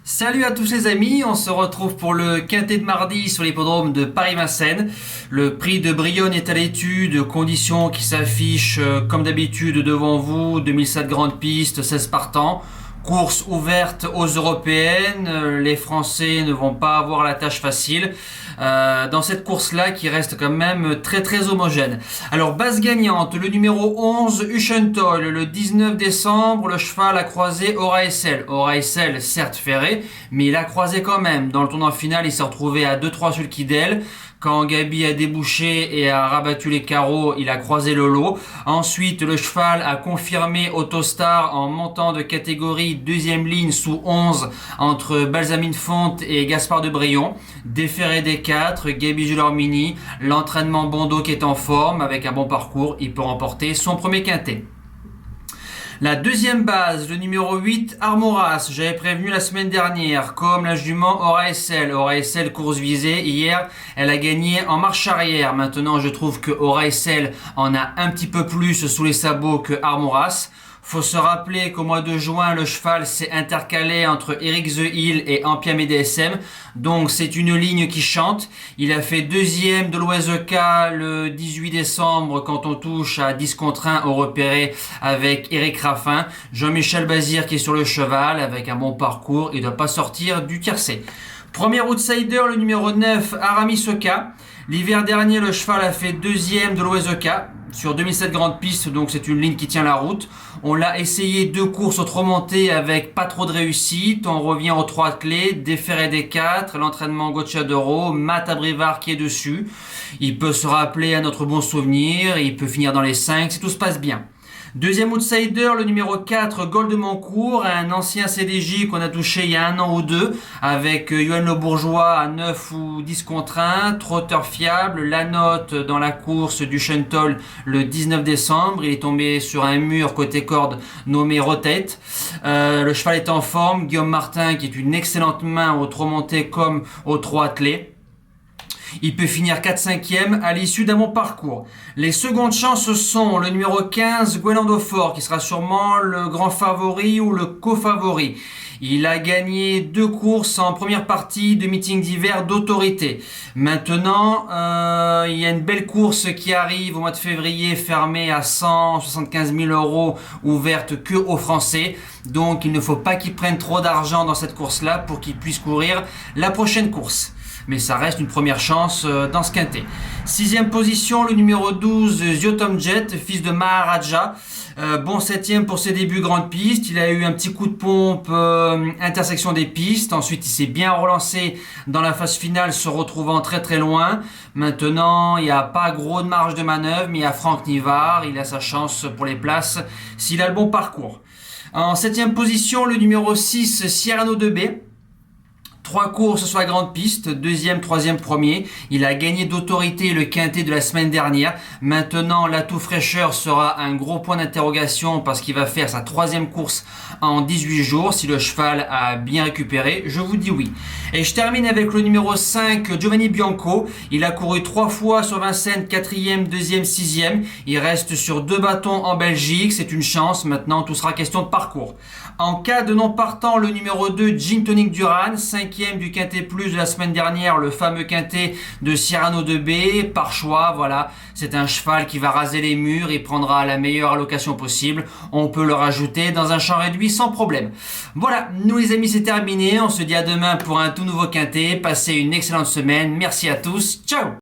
Salut à tous les amis, on se retrouve pour le quintet de mardi sur l'hippodrome de Paris-Vincennes. Le prix de Brionne est à l'étude, conditions qui s'affichent comme d'habitude devant vous, 2007 grandes pistes, 16 partants. Course ouverte aux européennes, les Français ne vont pas avoir la tâche facile dans cette course-là qui reste quand même très homogène. Alors base gagnante, le numéro 11, Ushentol, le 19 décembre, le cheval a croisé Aura-SL. Aura-SL, certes ferré, mais il a croisé quand même. Dans le tournoi final, il s'est retrouvé à 2-3 sur le Kidel. Quand Gabi a débouché et a rabattu les carreaux, il a croisé le lot. Ensuite, le cheval a confirmé Autostar en montant de catégorie deuxième ligne sous 11 entre Balsamine Fonte et Gaspard de Brion. Déféré des 4, Gabi Julormini, l'entraînement Bondo qui est en forme avec un bon parcours, il peut remporter son premier quintet. La deuxième base, le numéro 8, Armoras. J'avais prévenu la semaine dernière, comme la jument Aura-SL. Aura-SL course visée. Hier, elle a gagné en marche arrière. Maintenant, je trouve que Aura-SL en a un petit peu plus sous les sabots que Armoras. Faut se rappeler qu'au mois de juin, le cheval s'est intercalé entre Eric The Hill et Ampiam et DSM. Donc, c'est une ligne qui chante. Il a fait deuxième de l'OSEK le 18 décembre quand on touche à 10 contre 1 au repéré avec Eric Raffin. Jean-Michel Bazir qui est sur le cheval avec un bon parcours. Il ne doit pas sortir du tiercé. Premier outsider, le numéro 9, Aramis Soka. L'hiver dernier, le cheval a fait deuxième de l'OSEK sur 2007 grandes pistes, donc c'est une ligne qui tient la route. On l'a essayé 2 courses autrement avec pas trop de réussite. On revient aux 3 clés, déféré des 4, l'entraînement Gocciadoro, Matt Abrivard qui est dessus. Il peut se rappeler à notre bon souvenir, il peut finir dans les 5 si tout se passe bien. Deuxième outsider, le numéro 4, Gold de Moncourt, un ancien CDJ qu'on a touché il y a 1 an ou 2, avec Yoann Le Bourgeois à 9 ou 10 contre 1, trotteur fiable, la note dans la course du Ushentol le 19 décembre, il est tombé sur un mur côté corde nommé Rotate. Le cheval est en forme, Guillaume Martin qui est une excellente main au trot monté comme au trot attelé. Il peut finir 4-5e à l'issue d'un bon parcours. Les secondes chances sont le numéro 15, Guelando Fort, qui sera sûrement le grand favori ou le co-favori. Il a gagné 2 courses en première partie de meeting d'hiver d'autorité. Maintenant, il y a une belle course qui arrive au mois de février, fermée à 175 000 €, ouverte que aux Français. Donc, il ne faut pas qu'il prenne trop d'argent dans cette course-là pour qu'il puisse courir la prochaine course. Mais ça reste une première chance dans ce quintet. 6e position, le numéro 12, Ziotom Jet, fils de Maharaja. Bon 7e pour ses débuts grande piste. Il a eu un petit coup de pompe intersection des pistes. Ensuite, il s'est bien relancé dans la phase finale, se retrouvant très loin. Maintenant, il n'y a pas gros de marge de manœuvre, mais il y a Franck Nivard. Il a sa chance pour les places s'il a le bon parcours. En 7e position, le numéro 6, Cyrano de B. 3 courses sur la grande piste, 2e, 3e, 1er. Il a gagné d'autorité le quintet de la semaine dernière. Maintenant, l'atout fraîcheur sera un gros point d'interrogation parce qu'il va faire sa 3e course en 18 jours. Si le cheval a bien récupéré, je vous dis oui. Et je termine avec le numéro 5, Giovanni Bianco. Il a couru 3 fois sur Vincennes, 4e, 2e, 6e. Il reste sur 2 bâtons en Belgique. C'est une chance. Maintenant, tout sera question de parcours. En cas de non partant, le numéro 2, Gin Tonic Duran, 5e du Quintet Plus de la semaine dernière, le fameux Quintet de Cyrano de B, par choix, voilà. C'est un cheval qui va raser les murs, il prendra la meilleure allocation possible. On peut le rajouter dans un champ réduit sans problème. Voilà, nous les amis, c'est terminé. On se dit à demain pour un tout nouveau Quintet. Passez une excellente semaine. Merci à tous. Ciao!